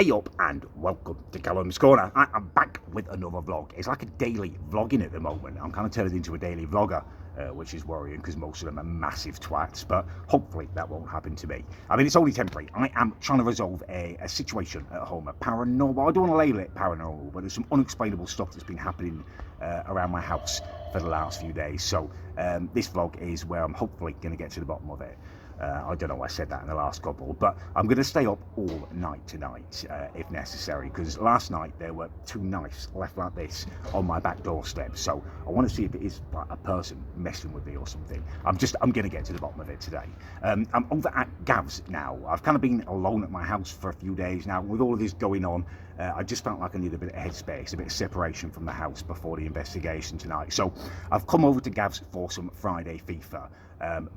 Hey up and welcome to Callum's Corner. I'm back with another vlog. It's like a daily vlogging at the moment. I'm kind of turning into a daily vlogger, which is worrying because most of them are massive twats, but hopefully that won't happen to me. I mean, it's only temporary. I am trying to resolve a situation at home, a paranormal, I don't want to label it paranormal, but there's some unexplainable stuff that's been happening around my house for the last few days. So this vlog is where I'm hopefully going to get to the bottom of it. I don't know why I said that in the last couple, but I'm going to stay up all night tonight if necessary, because last night there were two knives left like this on my back doorstep, so I want to see if it is like a person messing with me or something. I'm going to get to the bottom of it today. I'm over at Gav's now. I've kind of been alone at my house for a few days now. With all of this going on, I just felt like I needed a bit of headspace, a bit of separation from the house before the investigation tonight. So I've come over to Gav's for some Friday FIFA.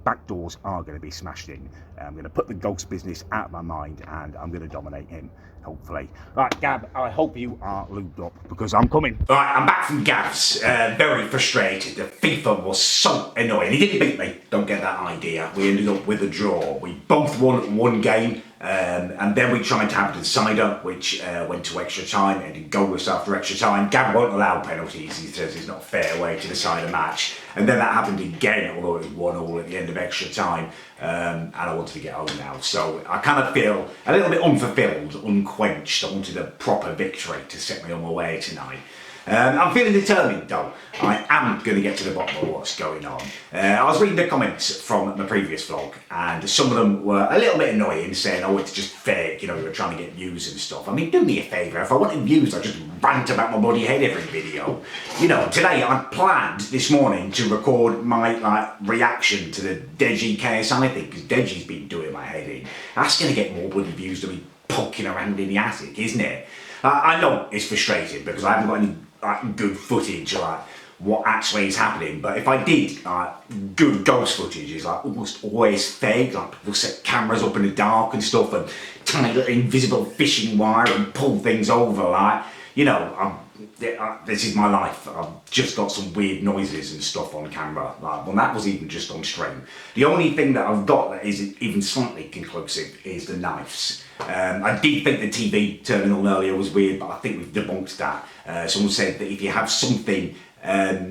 Back doors are going to be smashed in. I'm going to put the ghost business out of my mind and I'm going to dominate him, hopefully. Right, Gav, I hope you are lubed up because I'm coming. Right, I'm back from Gav's. Very frustrated. The FIFA was so annoying. He didn't beat me, don't get that idea. We ended up with a draw. We both won one game. And then we tried to have a decider, which went to extra time, ended goalless after extra time. Gav won't allow penalties. He says it's not a fair way to decide a match. And then that happened again, although it was 1-1 at the end of extra time. And I wanted to get home now. So I kind of feel a little bit unfulfilled, unquenched. I wanted a proper victory to set me on my way tonight. I'm feeling determined though. I am going to get to the bottom of what's going on. I was reading the comments from my previous vlog and some of them were a little bit annoying, saying, oh, it's just fake, you know, you're trying to get views and stuff. I mean, do me a favour, if I wanted views I'd just rant about my bloody head every video. You know, today I planned this morning to record my reaction to the Deji KSI thing, because Deji's been doing my head in. That's going to get more bloody views than me poking around in the attic, isn't it? I know it's frustrating because I haven't got any good footage like what actually is happening, but if I did good ghost footage, is like almost always fake, like people set cameras up in the dark and stuff and tiny little invisible fishing wire and pull things over, like, you know, this is my life. I've just got some weird noises and stuff on camera, like, well, that was even just on stream. The only thing that I've got that is even slightly conclusive is the knives. I did think the TV turning on earlier was weird, but I think we've debunked that. Someone said that if you have something, like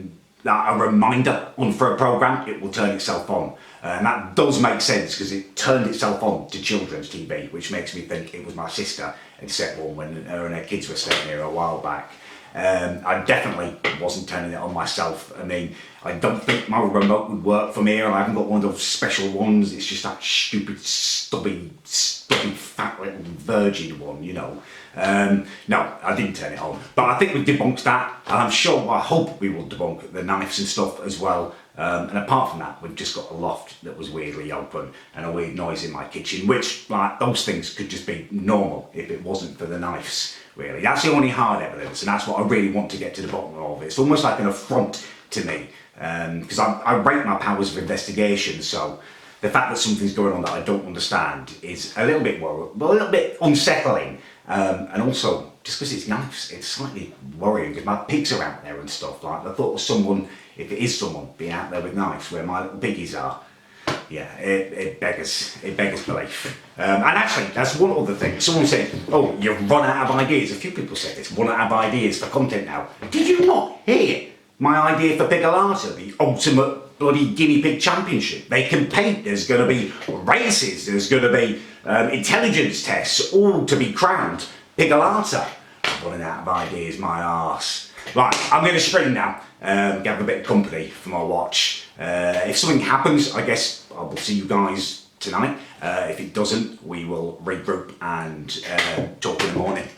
a reminder on for a programme, it will turn itself on. And that does make sense because it turned itself on to children's TV, which makes me think it was my sister had set one when her and her kids were staying here a while back. I definitely wasn't turning it on myself. I mean, I don't think my remote would work from here. I haven't got one of those special ones. It's just that stupid, stubby, fat little virgin one, you know. No, I didn't turn it on. But I think we've debunked that. And I'm sure, I hope we will debunk the knives and stuff as well. And apart from that, we've just got a loft that was weirdly open and a weird noise in my kitchen, which, like, those things could just be normal if it wasn't for the knives, really. That's the only hard evidence, and that's what I really want to get to the bottom of. It's almost like an affront to me, because I rate my powers of investigation, so the fact that something's going on that I don't understand is a little bit worrying, but a little bit unsettling, and also, just because it's knives, it's slightly worrying because my pigs are out there and stuff. Like, the thought of someone, if it is someone, being out there with knives where my little piggies are, yeah, it beggars belief. And actually, that's one other thing. Someone said, oh, you've run out of ideas. A few people said this, run out of ideas for content now. Did you not hear my idea for Pigolata, the ultimate bloody guinea pig championship? They compete, there's going to be races, there's going to be intelligence tests, all to be crowned Pigolata. I'm running out of ideas, my arse. Right, I'm going to stream now, have a bit of company for my watch. If something happens, I guess I will see you guys tonight. If it doesn't, we will regroup and talk in the morning.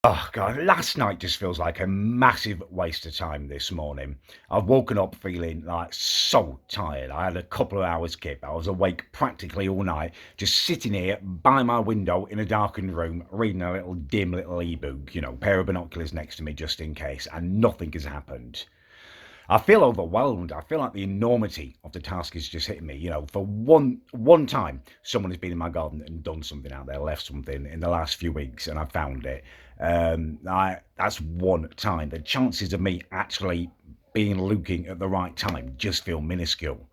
Oh God, last night just feels like a massive waste of time this morning. I've woken up feeling like so tired. I had a couple of hours kip. I was awake practically all night, just sitting here by my window in a darkened room, reading a little dim little e-book, you know, pair of binoculars next to me just in case, and nothing has happened. I feel overwhelmed. I feel like the enormity of the task is just hitting me. You know, for one time, someone has been in my garden and done something out there, left something in the last few weeks, and I found it. That's one time. The chances of me actually being looking at the right time just feel minuscule.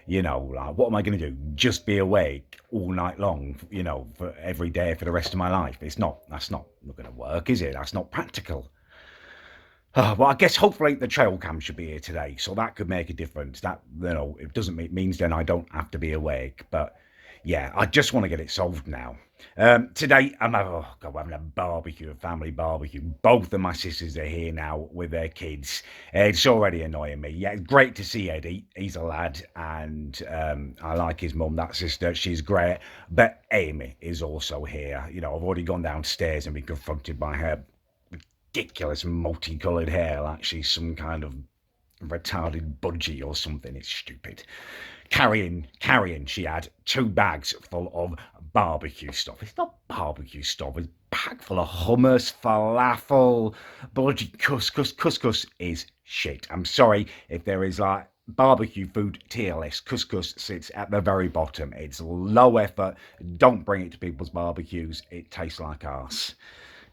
You know, like, what am I going to do? Just be awake all night long, you know, for every day for the rest of my life? That's not going to work, is it? That's not practical. Well, I guess hopefully the trail cam should be here today, so that could make a difference. That, you know, it doesn't means then I don't have to be awake. But yeah, I just want to get it solved now. Today we're having a barbecue, a family barbecue. Both of my sisters are here now with their kids. It's already annoying me. Yeah, it's great to see Eddie. He's a lad, and I like his mum, that sister. She's great. But Amy is also here. You know, I've already gone downstairs and been confronted by her ridiculous multicoloured hair, like she's some kind of retarded budgie or something. It's stupid. Carrying, she had 2 bags full of barbecue stuff. It's not barbecue stuff, it's packed full of hummus, falafel, bloody couscous. Couscous is shit. I'm sorry if there is like barbecue food tier list. Couscous sits at the very bottom. It's low effort. Don't bring it to people's barbecues. It tastes like arse.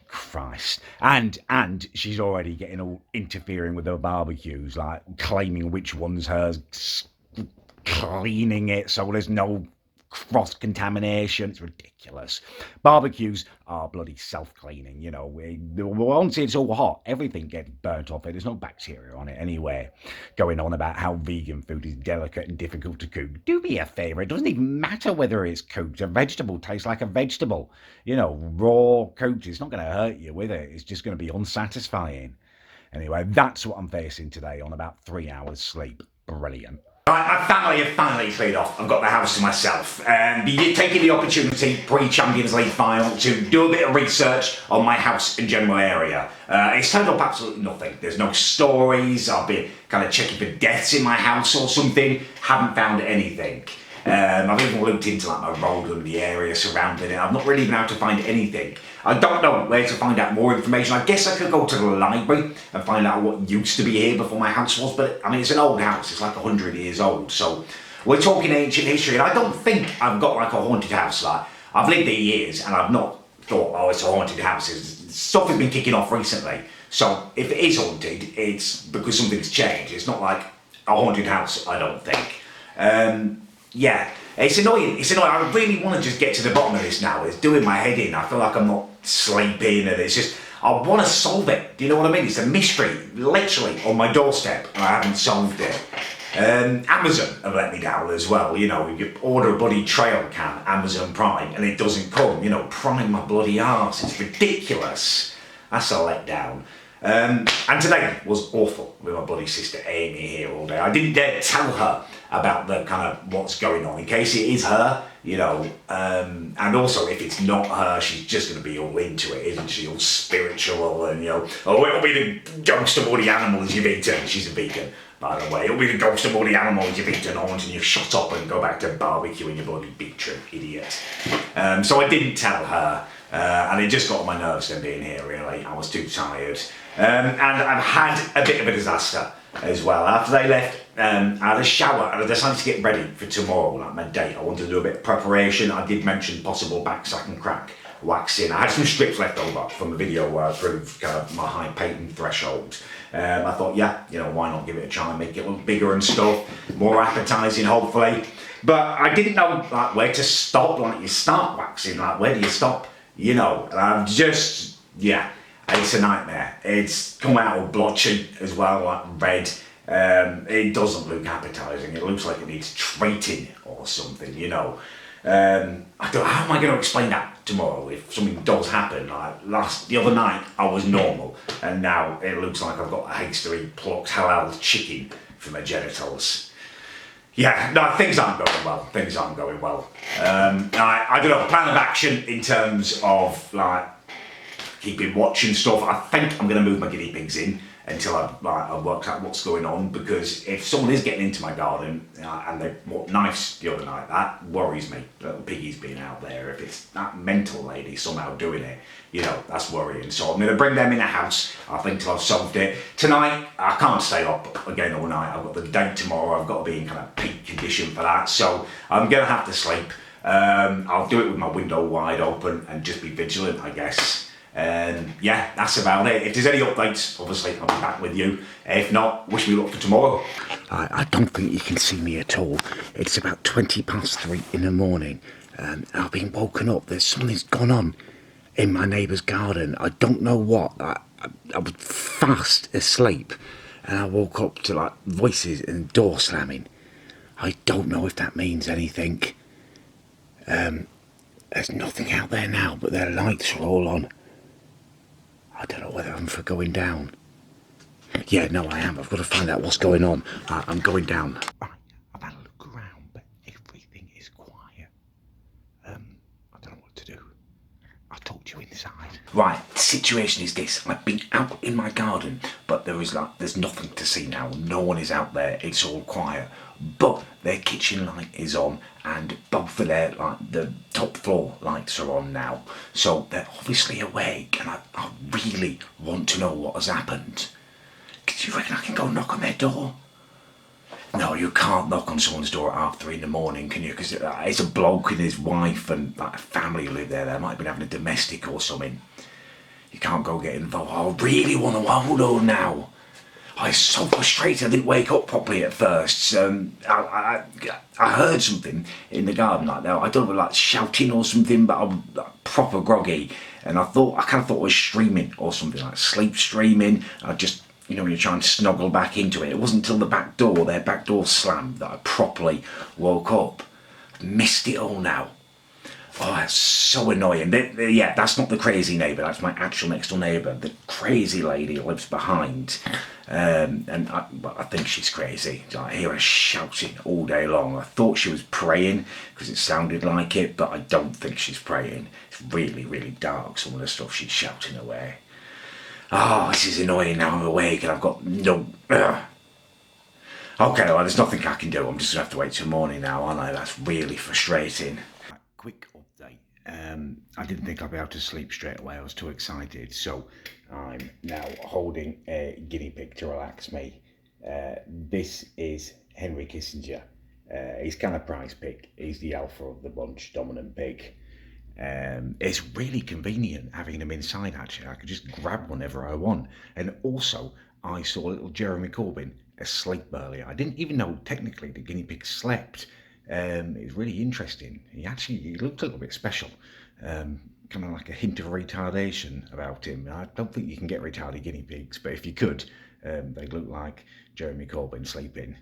Christ. And she's already getting all interfering with her barbecues, like claiming which one's hers, cleaning it so there's no cross-contamination. It's ridiculous. Barbecues are bloody self-cleaning, you know. Once it's all hot, everything gets burnt off it. There's no bacteria on it anyway. Going on about how vegan food is delicate and difficult to cook. Do me a favour, it doesn't even matter whether it's cooked. A vegetable tastes like a vegetable. You know, raw cooked, it's not going to hurt you with it. It's just going to be unsatisfying. Anyway, that's what I'm facing today on about 3 hours sleep. Brilliant. Right, my family have finally cleared off. I've got the house to myself. Taking the opportunity, pre-Champions League final, to do a bit of research on my house and general area. It's turned up absolutely nothing. There's no stories. I've been kind of checking for deaths in my house or something. Haven't found anything. I've even looked into like my road and the area surrounding it. I've not really been able to find anything. I don't know where to find out more information. I guess I could go to the library and find out what used to be here before my house was, but I mean, it's an old house. It's like 100 years old. So we're talking ancient history, and I don't think I've got like a haunted house. Like, I've lived there years and I've not thought, oh, it's a haunted house. Stuff has been kicking off recently. So if it is haunted, it's because something's changed. It's not like a haunted house, I don't think. Yeah, it's annoying. I really want to just get to the bottom of this now. It's doing my head in. I feel like I'm not sleeping, and it's just, I want to solve it. Do you know what I mean? It's a mystery, literally on my doorstep, and I haven't solved it. Amazon have let me down as well. You know, you order a bloody trail cam, Amazon Prime, and it doesn't come. You know, Prime my bloody arse. It's ridiculous. That's a letdown. And today was awful with my bloody sister Amy here all day. I didn't dare tell her about the kind of what's going on in case it is her, you know, and also if it's not her, she's just going to be all into it, isn't she? All spiritual and, you know, oh, it'll be the ghost of all the animals you've eaten. She's a vegan, by the way. It'll be the ghost of all the animals you've eaten, haunting you. Shut up and go back to barbecuing your bloody beetroot, idiot. So I didn't tell her. And it just got on my nerves them being here, really. I was too tired. And I've had a bit of a disaster as well. After they left, I had a shower and I decided to get ready for tomorrow, like my date. I wanted to do a bit of preparation. I did mention possible back, sack and crack waxing. I had some strips left over from the video where I proved kind of my high patent threshold. I thought, yeah, you know, why not give it a try and make it look bigger and stuff, more appetising, hopefully. But I didn't know like where to stop. Like, you start waxing, like where do you stop? You know, and I'm just, yeah, it's a nightmare. It's come out all blotchy as well, like red. It doesn't look appetising. It looks like it needs treating or something, you know. I don't, how am I going to explain that tomorrow if something does happen? Like the other night I was normal, and now it looks like I've got a hastily plucked halal chicken from my genitals. Yeah, no, things aren't going well. I don't know, plan of action in terms of like keeping watch and stuff. I think I'm going to move my guinea pigs in until I've worked out what's going on, because if someone is getting into my garden and they bought knives the other night, that worries me. Little piggy's being out there. If it's that mental lady somehow doing it, you know, that's worrying. So I'm going to bring them in the house, I think, till I've solved it. Tonight, I can't stay up again all night. I've got the date tomorrow. I've got to be in kind of peak condition for that. So I'm going to have to sleep. I'll do it with my window wide open and just be vigilant, I guess. Yeah, that's about it. If there's any updates, obviously I'll be back with you. If not, wish me luck for tomorrow. I don't think you can see me at all. It's about 3:20 in the morning. I've been woken up. There's something's gone on in my neighbour's garden. I don't know what. I was fast asleep and I woke up to like voices and door slamming. I don't know if that means anything. There's nothing out there now, but their lights are all on. I don't know whether I'm for going down. Yeah, no, I am. I've got to find out what's going on. I'm going down. Right, I've had a look around, but everything is quiet. I don't know what to do. I'll talk to you inside. Right, the situation is this. I've been out in my garden, but there's nothing to see now. No one is out there. It's all quiet. But their kitchen light is on, and both of their the top floor lights are on now. So they're obviously awake, and I really want to know what has happened. Do you reckon I can go knock on their door? No, you can't knock on someone's door at 3:30 in the morning, can you? Because it's a bloke and his wife and like a family who live there. They might have been having a domestic or something. You can't go get involved. I really want to hold on now. I was so frustrated I didn't wake up properly at first. I heard something in the garden like that. I don't know, like shouting or something, but I was like, proper groggy. And I kind of thought it was streaming or something, like sleep streaming. I just, when you're trying to snuggle back into it. It wasn't until their back door slammed that I properly woke up. I've missed it all now. Oh, that's so annoying. Yeah, that's not the crazy neighbour. That's my actual next door neighbour. The crazy lady lives behind. And I think she's crazy. I hear her shouting all day long. I thought she was praying because it sounded like it, but I don't think she's praying. It's really, really dark, some of the stuff she's shouting away. Oh, this is annoying now. I'm awake and I've got no... Okay, well, there's nothing I can do. I'm just going to have to wait till morning now, aren't I? That's really frustrating. Quick update. I didn't think I'd be able to sleep straight away. I was too excited. So I'm now holding a guinea pig to relax me. This is Henry Kissinger. He's kind of prize pig. He's the alpha of the bunch, dominant pig. It's really convenient having him inside, actually. I could just grab whenever I want. And also, I saw little Jeremy Corbyn asleep earlier. I didn't even know technically the guinea pig slept. It's really interesting. He looked a little bit special. Kind of like a hint of retardation about him. I don't think you can get retarded guinea pigs, but if you could, they look like Jeremy Corbyn sleeping.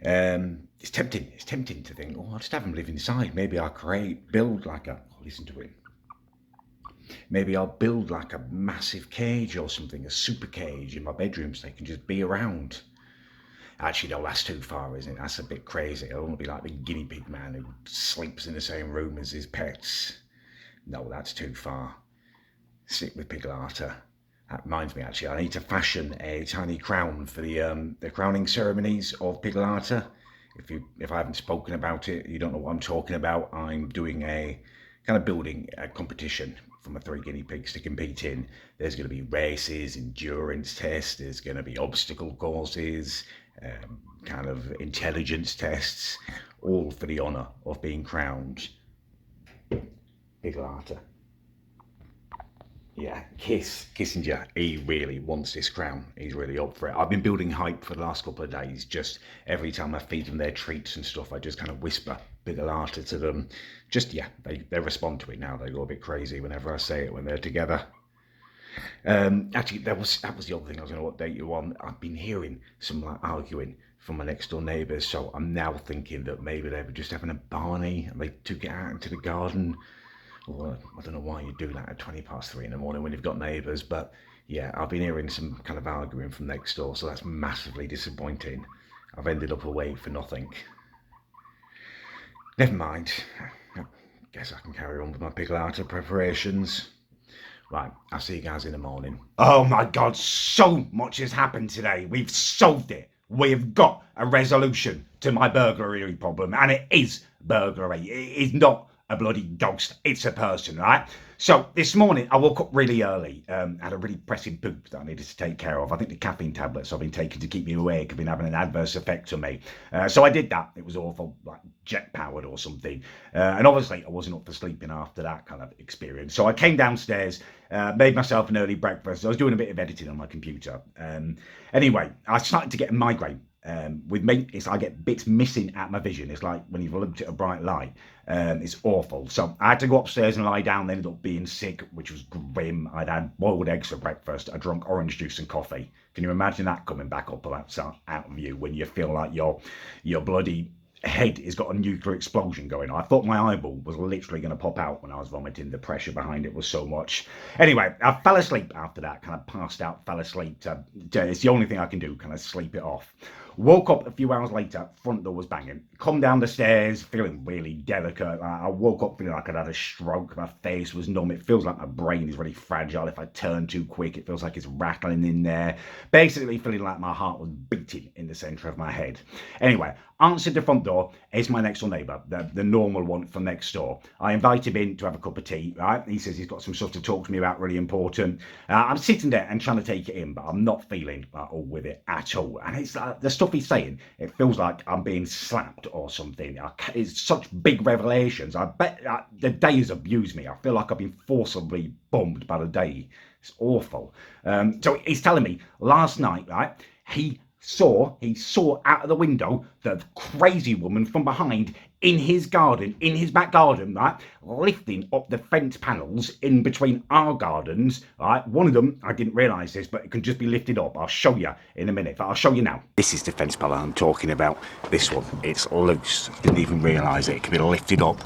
It's tempting to think, I'll just have him live inside. Maybe I'll build like a, listen to it. Maybe I'll build like a massive cage or something, a super cage in my bedroom so they can just be around. Actually, no, that's too far, isn't it? That's a bit crazy. I don't want to be like the guinea pig man who sleeps in the same room as his pets. No, that's too far. Stick with Piglata. That reminds me, actually, I need to fashion a tiny crown for the crowning ceremonies of Piglata. If I haven't spoken about it, you don't know what I'm talking about. I'm doing building a competition for my 3 guinea pigs to compete in. There's going to be races, endurance tests. There's going to be obstacle courses, kind of intelligence tests, all for the honour of being crowned Piglata. Yeah, Kissinger, he really wants this crown. He's really up for it. I've been building hype for the last couple of days. Just every time I feed them their treats and stuff, I just kind of whisper Piglata to them. They respond to it now. They go a bit crazy whenever I say it when they're together. Actually, that was the other thing I was going to update you on. I've been hearing some arguing from my next door neighbours, so I'm now thinking that maybe they were just having a Barney and they took it out into the garden. Well, I don't know why you do that at 3:20 in the morning when you've got neighbours, but yeah, I've been hearing some kind of arguing from next door, so that's massively disappointing. I've ended up awake for nothing. Never mind. I guess I can carry on with my Piglata preparations. Right, I'll see you guys in the morning. Oh my God, so much has happened today. We've solved it. We've got a resolution to my burglary problem, and it is burglary. It is not a bloody ghost. It's a person, right? So this morning I woke up really early, had a really pressing poop that I needed to take care of. I think the caffeine tablets I've been taking to keep me awake have been having an adverse effect on me. So I did that. It was awful, like jet powered or something. And obviously I wasn't up for sleeping after that kind of experience. So I came downstairs, made myself an early breakfast. I was doing a bit of editing on my computer. Anyway, I started to get a migraine. With me, I get bits missing at my vision. It's like when you've looked at a bright light. It's awful. So I had to go upstairs and lie down. They ended up being sick, which was grim. I'd had boiled eggs for breakfast. I drunk orange juice and coffee. Can you imagine that coming back up out of you when you feel like your bloody head has got a nuclear explosion going on? I thought my eyeball was literally going to pop out when I was vomiting. The pressure behind it was so much. Anyway, I fell asleep after that, kind of passed out, fell asleep. It's the only thing I can do, kind of sleep it off. Woke up a few hours later, front door was banging. Come down the stairs, feeling really delicate. I woke up feeling like I'd had a stroke. My face was numb. It feels like my brain is really fragile. If I turn too quick, it feels like it's rattling in there. Basically feeling like my heart was beating in the centre of my head. Anyway, answered the front door. It's my next door neighbour, the normal one from next door. I invite him in to have a cup of tea, right? He says he's got some stuff to talk to me about, really important. I'm sitting there and trying to take it in, but I'm not feeling all with it at all. And it's the stuff he's saying, it feels like I'm being slapped or something. It's such big revelations. I bet the day has abused me. I feel like I've been forcibly bummed by the day. It's awful. So he's telling me last night, right, he saw out of the window the crazy woman from behind in his garden, in his back garden, right, lifting up the fence panels in between our gardens, right. One of them, I didn't realise this, but it can just be lifted up. I'll show you in a minute. I'll show you now. This is the fence panel I'm talking about. This one, it's loose. Didn't even realise it. It can be lifted up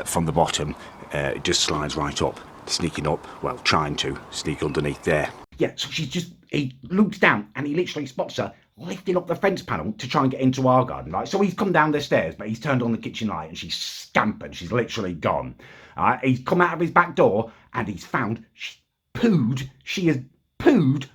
from the bottom. It just slides right up, sneaking up, well, trying to sneak underneath there. Yeah, so he looks down and he literally spots her lifting up the fence panel to try and get into our garden. Right? So he's come down the stairs, but he's turned on the kitchen light and she's scampered. She's literally gone. He's come out of his back door and he's found she has pooed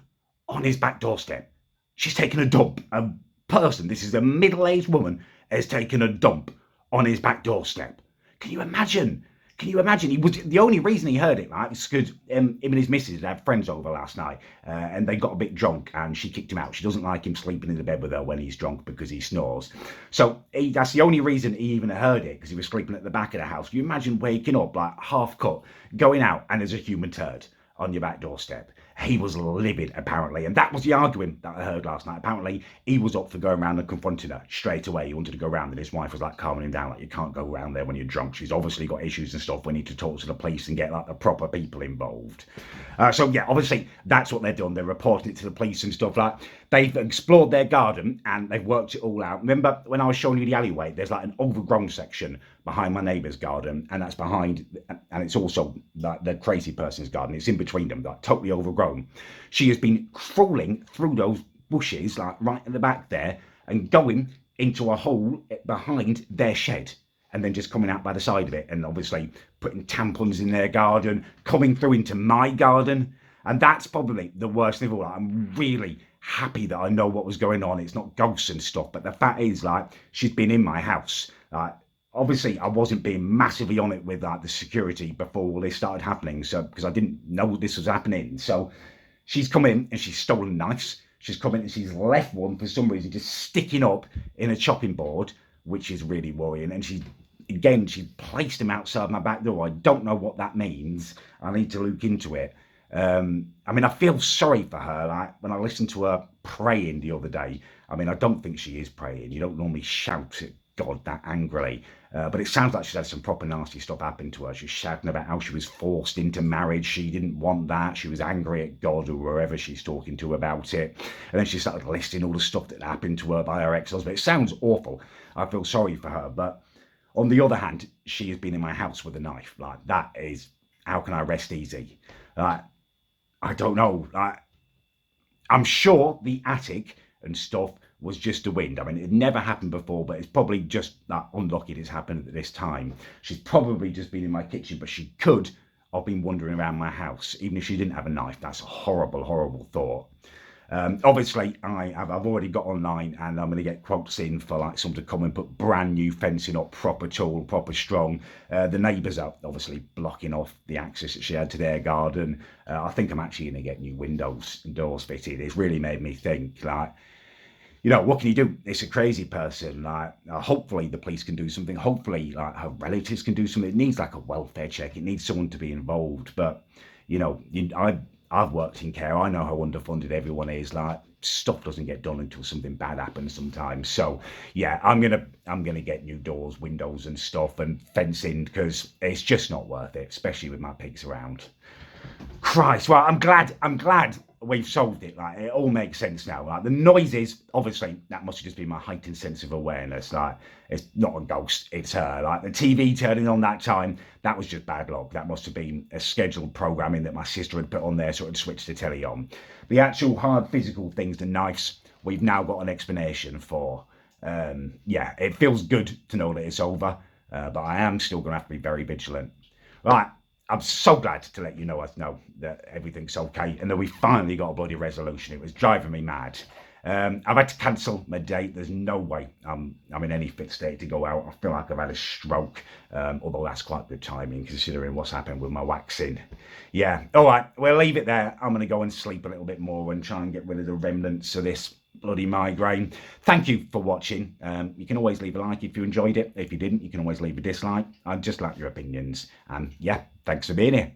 on his back doorstep. She's taken a dump. A person, this is a middle-aged woman, has taken a dump on his back doorstep. Can you imagine? Can you imagine? He was the only reason he heard it, right? Was because him and his missus had friends over last night, and they got a bit drunk, and she kicked him out. She doesn't like him sleeping in the bed with her when he's drunk because he snores. So that's the only reason he even heard it, because he was sleeping at the back of the house. Can you imagine waking up like half cut, going out, and there's a human turd on your back doorstep? He was livid, apparently, and that was the arguing that I heard last night. Apparently, he was up for going around and confronting her straight away. He wanted to go around, and his wife was like calming him down, like, you can't go around there when you're drunk. She's obviously got issues and stuff. We need to talk to the police and get like the proper people involved. So yeah, obviously that's what they're doing. They're reporting it to the police and stuff. Like, they've explored their garden and they've worked it all out. Remember when I was showing you the alleyway? There's like an overgrown section behind my neighbour's garden, and that's behind, and it's also like the crazy person's garden. It's in between them, like totally overgrown. She has been crawling through those bushes, like right at the back there, and going into a hole behind their shed, and then just coming out by the side of it, and obviously putting tampons in their garden, coming through into my garden. And that's probably the worst thing of all. I'm really happy that I know what was going on. It's not ghosts and stuff, but the fact is, like, she's been in my house. Obviously, I wasn't being massively on it with like the security before all this started happening, so because I didn't know this was happening. So she's come in and she's stolen knives. She's come in and she's left one for some reason just sticking up in a chopping board, which is really worrying. And she placed them outside my back door. I don't know what that means. I need to look into it. I mean, I feel sorry for her. Like when I listened to her praying the other day, I mean, I don't think she is praying. You don't normally shout at God that angrily, but it sounds like she's had some proper nasty stuff happen to her. She's shouting about how she was forced into marriage. She didn't want that. She was angry at God or whoever she's talking to about it. And then she started listing all the stuff that happened to her by her ex-husband. It sounds awful. I feel sorry for her. But on the other hand, she has been in my house with a knife. Like, that is, how can I rest easy? I don't know. I'm sure the attic and stuff was just the wind. I mean, it never happened before, but it's probably just that unlucky it's happened at this time. She's probably just been in my kitchen, but she could have been wandering around my house, even if she didn't have a knife. That's a horrible, horrible thought. Obviously, I've already got online, and I'm going to get quotes in for like someone to come and put brand new fencing up, proper tall, proper strong. The neighbours are obviously blocking off the access that she had to their garden. I think I'm actually going to get new windows and doors fitted. It's really made me think, like, what can you do? It's a crazy person. Like, hopefully the police can do something. Hopefully, like, her relatives can do something. It needs like a welfare check. It needs someone to be involved. But I've worked in care. I know how underfunded everyone is. Like, stuff doesn't get done until something bad happens sometimes. So yeah, I'm gonna get new doors, windows, and stuff, and fencing, because it's just not worth it, especially with my pigs around. Christ, well, I'm glad we've solved it. Like, it all makes sense now. Like, the noises, obviously, that must have just been my heightened sense of awareness. Like, it's not a ghost, it's her. Like, the TV turning on that time, that was just bad luck. That must have been a scheduled programming that my sister had put on there, so it switched the telly on. The actual hard physical things, the knives, we've now got an explanation for. Yeah, it feels good to know that it's over, but I am still going to have to be very vigilant. Right, I'm so glad to let you know that everything's okay and that we finally got a bloody resolution. It was driving me mad. I've had to cancel my date. There's no way I'm in any fit state to go out. I feel like I've had a stroke, although that's quite good timing considering what's happened with my waxing. Yeah, all right, we'll leave it there. I'm going to go and sleep a little bit more and try and get rid of the remnants of this bloody migraine. Thank you for watching. You can always leave a like if you enjoyed it. If you didn't, you can always leave a dislike. I'd just like your opinions. And yeah, thanks for being here.